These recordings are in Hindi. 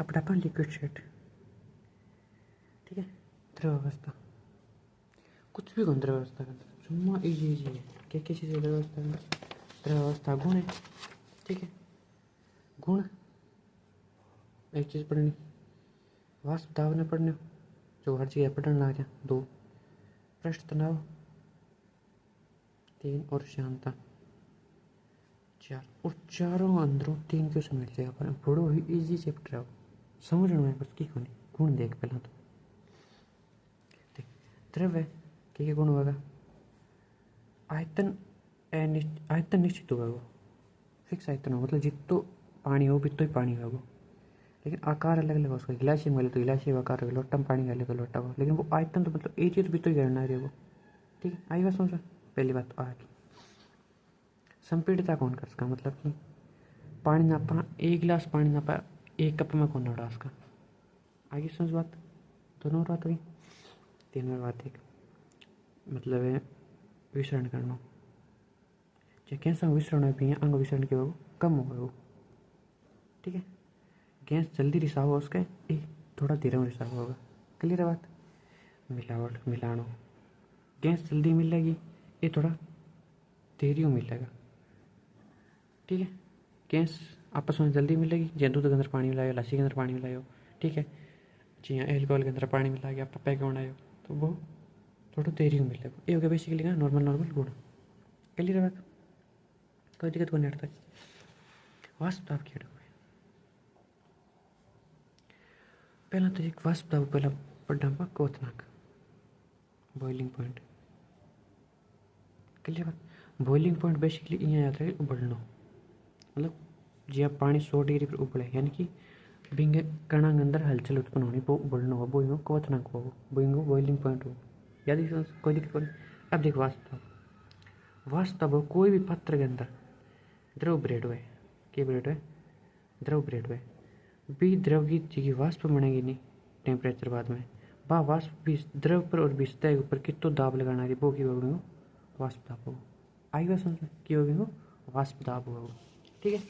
अपना अपन लिक्विड स्टेट, ठीक है। द्रव अवस्था कुछ भी द्रव अवस्था का सुम्मा इजी है। क्या क्या चीज़ है द्रव अवस्था में? द्रव अवस्था गुण है, ठीक है। गुण एक चीज़ पढ़नी, वाष्प दाब ने पढ़ने जो हर चीज़ पढ़ने लग जाए। 2 पृष्ठ तनाव, 3 और शांता, 4 और चारों अंदरों 3 क्वेश्चन मिल जाएगा पर बड़ो ही इजी चैप्टर है, समझ में बस की कोनी। गुण देख पहला तो देख द्रव है क्या गुण होगा? आयतन आयतन निश्चित होगा, वो फिक्स आयतन होगा, मतलब जितो पानी हो बितो ही पानी होगा। लेकिन आकार अलग अलग हो उसका, गिलासी में तो गिलासी आकार होगा, लोटा में पानी डाले तो लोटा होगा, लेकिन वो आयतन तो मतलब एक चीज बितो ही करना है वो, ठीक है। आई बात समझ। पहली बात तो आगे संपीड़िता कौन कर सका, मतलब कि पानी नापा, 1 गिलास पानी नापा 1 कप में कौन उड़ा उसका। आगे समझ बात, दोनों बात हुई। 3 नंबर बात एक मतलब है विसरण करना, चाहे कैसा विसरण है भी अंग विसरण के वो कम होगा वो, ठीक है। गैस जल्दी रिसाव हो उसका थोड़ा धीरे में रिसाव होगा, क्लियर है बात। मिलावट मिलानो, गैस जल्दी मिलेगी ये थोड़ा देरी में मिलेगा, ठीक है। गैस आपस में जल्दी मिलेगी, जो दूध के अंदर पानी मिलायो, लस्सी के अंदर पानी मिलायो, ठीक है, जी हाँ एल्कोहल के अंदर पानी मिला के आप पप्पा के बनायो तो वो थोड़ा देरी में मिलेगा। ये हो गया बेसिकली का नॉर्मल गुण, क्लियर है बात, कोई दिक्कत नहीं आता। वाष्प दाब क्या है? पहला तो एक वाष्प दाब पहला पढ़ना क्वथनांक, बॉइलिंग पॉइंट, क्लियर बात। बॉइलिंग पॉइंट बेसिकली यहाँ याद रहे उबलना, मतलब जी आप पानी 100 डिग्री पर उबले यानी कि बिंगे कणा के अंदर हलचल उत्पन्न होनी वो उबलना हो, वो क्वथनांक हो, वो बॉइलिंग पॉइंट हो, याद ही कोई दिक्कत नहीं। अब देखो वास्तव कोई भी पात्र के अंदर द्रव ब्रेड हुए, क्या ब्रेड हुए? द्रव ब्रेड हुए भी द्रव की जगह वाष्प बनेगी नहीं टेम्परेचर बाद में, बा वाष्प भी द्रव पर और भी सतह के ऊपर कितो दाब लगाना है वो की होगी वाष्प दाब हो। आई बात समझ में की होगी वो वाष्प दाब हो, ठीक है।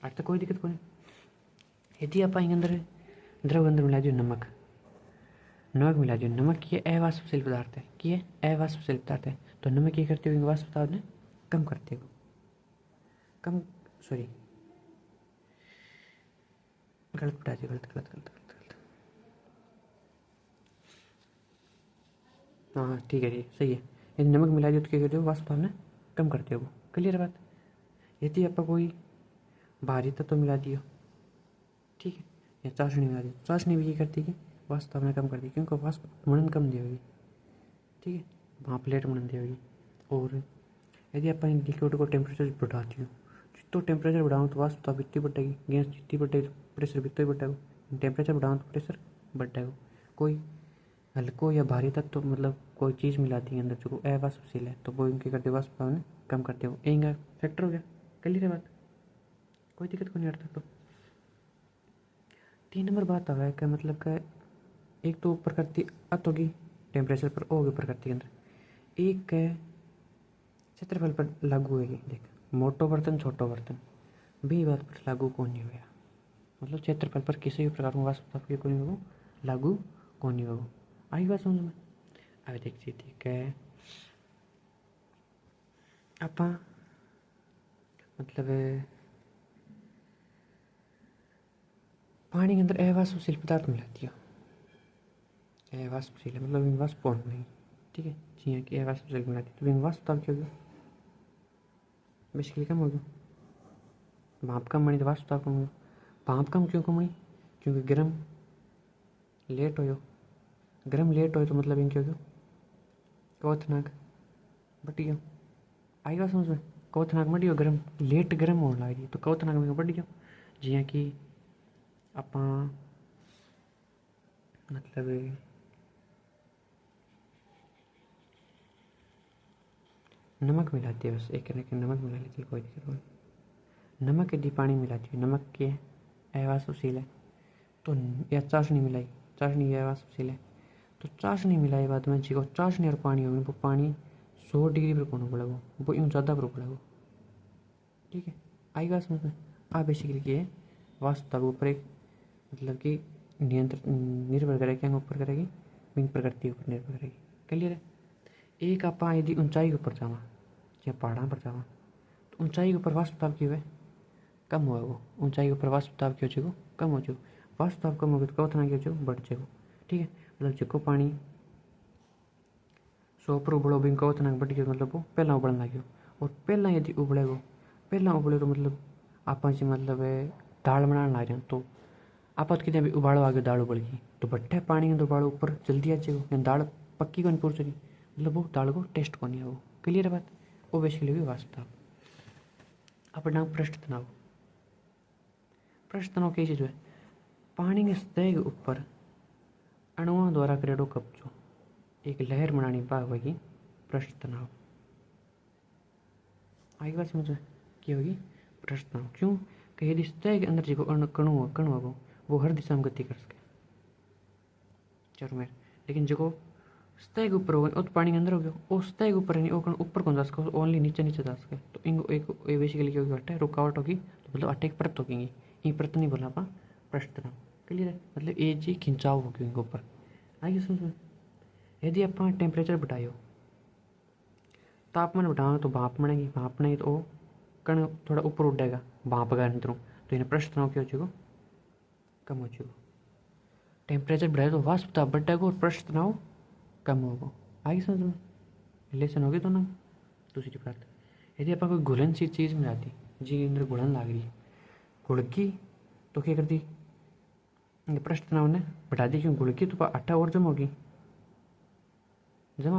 आज तक कोई दिक्कत नहीं। यदि आप अंदर द्रव अंदर मिला दो नमक, नमक मिला दो, नमक की अवाष्पशील पदार्थ है, की अवाष्पशील पदार्थ है, तो नमक ये करते हुए वाष्प दाब ने कम करते हो, कम सॉरी गलत बता दिया, गलत गलत गलत गलत गलत हाँ ठीक है सही है। यदि नमक मिला दिया तो क्या करते हो वाष्प दाब ने कम करते हो, क्लियर बात। यदि आप कोई भारी तत्व मिला दियो, ठीक है, या चाशनी मिला दी, चाशनी भी ये करती है कि वाष्प दाब ने कम कर दी क्योंकि वाष्प मनन कम दी होगी, ठीक है, वहाँ प्लेट मनन दी होगी। और यदि आप लिक्विड को टेम्परेचर बढ़ाती हो, जितना टेम्परेचर बढ़ाऊँ तो वाष्प दाब इतनी बढ़ेगी, गैस जितनी बढ़ेगी तो प्रेशर भी इतना ही बढ़ेगा, टेम्परेचर बढ़ाऊँ तो प्रेशर बढ़ेगा। कोई हल्को या भारी तत्व तो मतलब कोई चीज़ मिलाती है अंदर जो अवाष्पशील है तो वो इनके करते वाष्प दाब ने कम करते हो, एक फैक्टर हो गया, क्लियर है बात, कोई दिक्कत को नहीं आता। तो 3 नंबर बात आ है कि मतलब का एक तो प्रकृति अत होगी टेम्परेचर पर होगी प्रकृति के अंदर, एक है क्षेत्रफल पर लागू होगी। देख मोटो बर्तन छोटो बर्तन भी बात पर लागू कौन नहीं हुआ, मतलब क्षेत्रफल पर किसी भी प्रकार में वाष्प दाब को नहीं होगा लागू कौन नहीं होगा। आई बात समझ में। अब देखिए ठीक है आप मतलब पानी के अंदर अवाष्पशील पदार्थ मिलाती है, अवाष्पशील मतलब वाष्प कौन नहीं, ठीक है, जी हाँ कि अवाष्पशील मिलाती तो वाष्प दाब क्या होगा बेसिकली कम होगा, भाप कम बनी तो वाष्प दाब कम होगा। भाप कम क्यों कम हुई? क्योंकि गर्म लेट हो, गर्म लेट हो तो मतलब इन क्या हो क्वथनांक बढ़ गया। आई बात समझ में, क्वथनांक बढ़ गया, गर्म लेट गर्म होने लगी तो क्वथनांक में बढ़ गया। जियां कि आप मतलब नमक मिलाती है, बस एक नमक मिला लेती है कोई दिक्कत नहीं। नमक यदि पानी मिलाती है, नमक के अवाष्पशील है तो, या चाशनी मिलाई, चाशनी अवाष्पशील है तो चाशनी मिलाई बाद में जी चाशनी और पानी होगी वो पानी 100 डिग्री पर कौन उबलेगा, वो यूँ ज़्यादा पर उबलेगा, ठीक है। आई बात समझ में। आ बेसिकली ये वाष्प दाब ऊपर एक मतलब कि नियंत्रण निर्भर करेगी क्या ऊपर करेगी, विंग प्रकृति के ऊपर निर्भर करेगी। क्लियर है। एक आप यदि ऊंचाई के ऊपर जावा या पहाड़ा पर जावा तो ऊंचाई के ऊपर वाष्प दाब क्यों है कम हुआ वो, ऊंचाई के ऊपर वाष्प दाब क्यों हो कम हो वाष्प दाब कम होगी तो कवतना क्यों बढ़ जाएगा। ठीक है, मतलब जो पानी 100 पर उबड़ो बिन कवतना बढ़ गयो मतलब वो पहला उबलने लगे और पहला यदि उबलेगो पहला उबले तो मतलब आप मतलब दाल बनाने लग रहे तो आप कि भी उबालो आ गया दाल उबल गई तो बट्ठे पानी तो उबालो ऊपर जल्दी आ जाएगा, दाल पक्की को नहीं पूछ सकी मतलब वो दाल को टेस्ट को नहीं आओ। क्लियर है बात। वो बेसिकली भी वास्तव अपना पृष्ठ तनाव। पृष्ठ तनाव कई चीज है, पानी के सतह के ऊपर अणुओं द्वारा करेडो कब्जो एक लहर बनानी बा होगी पृष्ठ तनाव। आगे बात समझ में क्या होगी पृष्ठ तनाव। क्यों कि यदि सतह के अंदर जो कण होगा वो हर दिशा में गति कर सके चारों में, लेकिन जो सतह के ऊपर होगा तो पानी के अंदर हो गया वो सतह के ऊपर नहीं, वो कण ऊपर कौन जा सके ओनली नीचे नीचे जा सके तो इनको एक बेसिकली क्या होगी अट्ठे रुकावट होगी तो मतलब अट्ठे एक परत होगी ये परत नहीं बोला आप पृष्ठ तनाव। क्लियर है, मतलब ये जी खिंचाव होगी इनके ऊपर। आगे समझ में। यदि आप टेम्परेचर बढ़ाओ तापमान बढ़ाओ तो भाप बनेगी, भाप बनेगी तो वो कण थोड़ा ऊपर उड़ेगा भाप का अंदरों तो इन्हें पृष्ठ तनाव क्या हो जाएगा कम हो जाएगा। टेम्परेचर बढ़ाए तो वाष्प दाब बढ़ेगा और पृष्ठ तनाव कम होगा। आगे समझ में रिलेशन होगी दोनों। दूसरी बात यदि आप कोई घुलन सी चीज़ में जाती जी अंदर घुलन लग रही घुड़की तो क्या करती पृष्ठ तनाव ने बढ़ा दी क्यों घुड़की तो आटा और जमा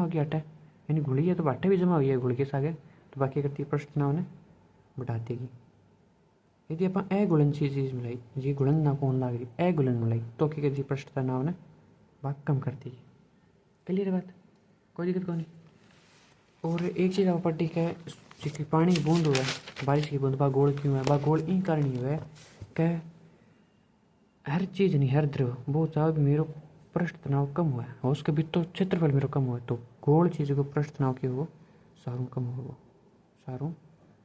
होगी आटा यानी घुली है तो आटा भी जमा हुई है घुड़की से आगे तो बाकी करती पृष्ठ तनाव ने बढ़ा देगी। यदि आप अघुलनशील चीज़ मिलाई जी घुलन ना कौन लाग रही अघुलन मिलाई तो क्या करती पृष्ठ तनाव ने भाग कम कर देगी। क्लियर बात, कोई दिक्कत को नहीं। और एक चीज़ आप पढ़ी है कि पानी की बूंद हुआ बारिश की बूंद बा गोल क्यों है बा गोल इन कारण ही हुआ है कि हर चीज़ नहीं हर द्रव वो चाहे भी मेरो पृष्ठ तनाव कम हुआ है और उसके भी तो क्षेत्रफल मेरो कम हुआ है तो गोल चीज़ को पृष्ठ तनाव की हो सारों कम हो सारों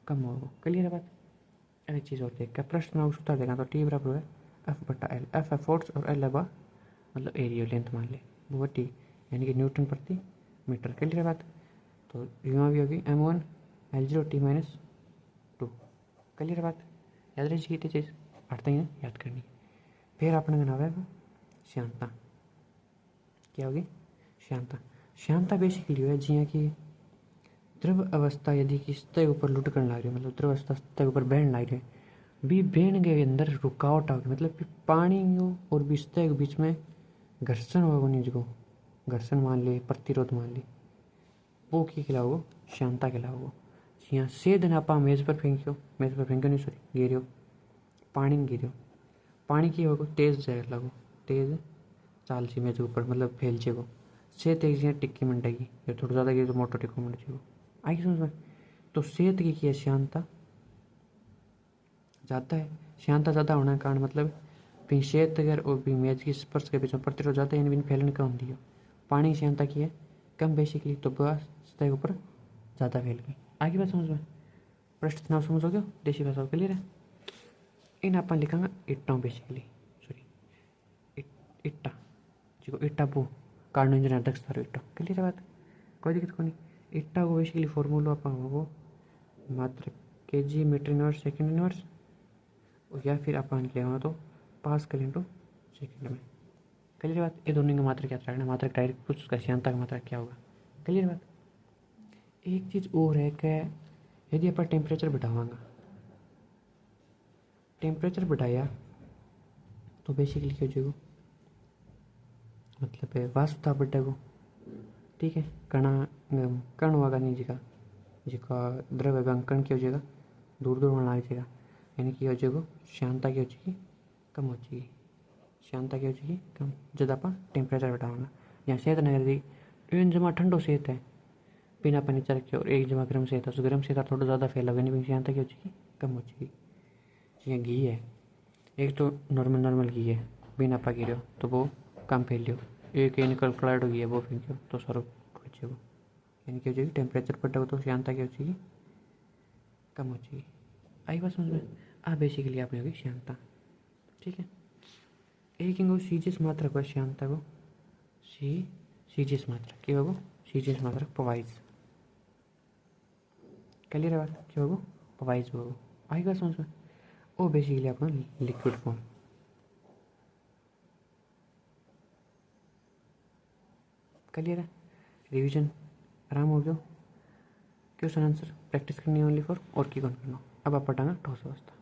कम हो। क्लियर है बात। एक चीज़ और देख पृष्ठ तनाव सूत्र देगा तो टी बराबर है F/L। एफ है फोर्स और एल है मतलब एरिया लेंथ मान ले वो टी यानी कि न्यूटन प्रति मीटर। क्लियर है बात। तो यहाँ भी होगी M1 L0T-2। क्लियर बात। याद रही थी चीज़ पढ़ते ही याद करनी। फिर अपने नाम है श्यांता। क्या होगी श्यांता। श्यांता बेसिकली है जियाँ कि द्रव अवस्था यदि कि सतह के ऊपर लुढ़कन लग रही है मतलब द्रव अवस्था सतह के ऊपर बहन लग रही है भी बहन के अंदर रुकावट आ गई मतलब कि पानी और भी सतह के बीच में घर्षण होगा नहीं जो घर्षण मान ली प्रतिरोध मान ली वो की खिलाओ श्यांता खिलाओ। यहाँ सेध ने आप मेज़ पर फेंक्यो नहीं सॉरी गिरो पानी में गिरो पानी की होगा तेज जाए लगो तेज चाल सी मेज ऊपर मतलब फैल जाएगो सेहत एक जियाँ टिक्की मंडेगी या थोड़ा ज़्यादा गिर तो मोटो टिक्को मंड जाएगो। आगे समझ में। तो सेहत की है श्यांता ज़्यादा है श्यांता ज़्यादा होने के कारण मतलब भी सेहत अगर और भी मेज की स्पर्श के बीच में प्रतिरोध ज़्यादा यानी फैलन कम दी हो पानी की श्यांता की है कम बेसिकली तो बस सतह के ऊपर ज़्यादा फैल गई। आगे बात समझ में। पृष्ठ तनाव समझोगे देसी भाषा क्लियर है। इन आप लिखांगा इट्टा बेसिकली सॉरी इट्टा जो इट्टा वो कार्बन इंजीनियर दक्षता इट्टा। क्लियर है बात, कोई दिक्कत को नहीं। इट्टा को बेसिकली फॉर्मूला आप वो मात्र kg metre inverse second inverse या फिर आप ले तो पास्कल इंटू सेकेंड में। क्लियर बात। ये दोनों का मात्रा क्या रखना मात्रा डायरेक्ट पूछ उसका श्यांता का मात्रा क्या होगा। क्लियर बात। एक चीज़ और है कि यदि आप टेम्परेचर बढ़ावांगा टेम्परेचर बढ़ाया तो बेसिकली क्या हो जाएगा मतलब वाष्प दाब बढ़ेगा। ठीक है कण होगा नहीं जिका द्रव है कण क्या हो जाएगा दूर दूर होने लग जाएगा यानी कि हो जाएगा श्यांता की हो जाएगी कम हो जाएगी श्यांता की हो जाएगी कम जब आप टेम्परेचर बढ़ावांगा। यहाँ सेहत नगर दी इन जमा ठंडो सेहत है बिना पानी नीचे रखे और एक जमा गर्म सेहत है उस गर्म सेहत थोड़ा ज़्यादा फैला यानी श्यांता की हो जाएगी कम हो जाएगी। यहाँ घी है एक तो नॉर्मल घी है बिना पा गिरो तो वो कम फैल लियो एक निकल क्लाइड हो गई है वो फेंको तो सर बचेगा यानी कि हो जाएगी टेम्परेचर बढ़ेगा तो श्यांता की हो जाएगी कम हो जाएगी। आई बात समझ में। बेसिकली आपने होगी श्यांता। ठीक है। एक सीजीएस मात्रक श्यामता को सीजीएस मात्रक के सीजीएस मात्रक पवाइज क्लियर बात के पवाइज आएगा समझ में। वो बेसिकली अपना लिक्विड फॉर्म। क्लियर है। रिवीजन आराम हो गया। क्वेश्चन आंसर प्रैक्टिस करनी ओनली फॉर और की कौन करना। अब आप पटाना ठोस अवस्था।